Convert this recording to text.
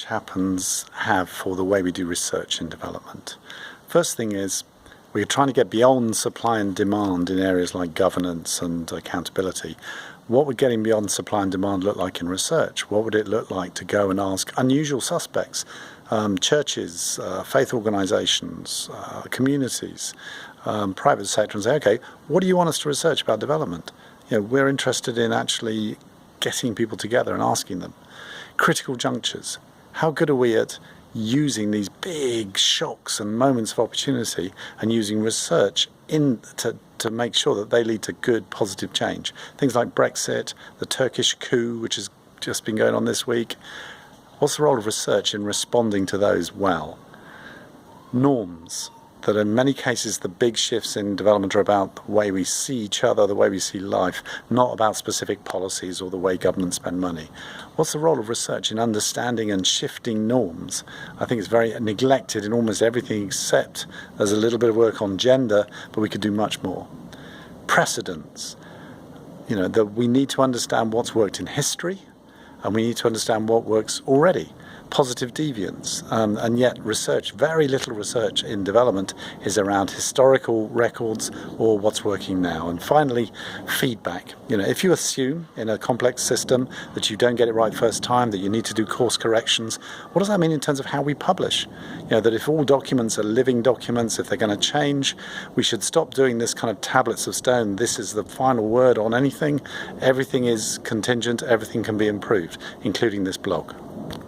happens have for the way we do research and development. First thing is we're trying to get beyond supply and demand in areas like governance and accountability. What would getting beyond supply and demand look like in research? What would it look like to go and ask unusual suspects, churches, faith organizations, communities, private sector, and say, okay, what do you want us to research about development? We're interested in actually getting people together and asking them. Critical junctures. How good are we at using these big shocks and moments of opportunity and using research to make sure that they lead to good, positive change? Things like Brexit, the Turkish coup, which has just been going on this week. What's the role of research in responding to those well? Norms. That in many cases the big shifts in development are about the way we see each other, the way we see life, not about specific policies or the way governments spend money. What's the role of research in understanding and shifting norms? I think it's very neglected in almost everything except there's a little bit of work on gender, but we could do much more. Precedents. That we need to understand what's worked in history and we need to understand what works already. Positive deviance, and yet research, very little research in development is around historical records or what's working now. And finally, feedback. If you assume in a complex system that you don't get it right first time, that you need to do course corrections, what does that mean in terms of how we publish? That if all documents are living documents, if they're going to change, we should stop doing this kind of tablets of stone. This is the final word on anything. Everything is contingent, everything can be improved, including this blog.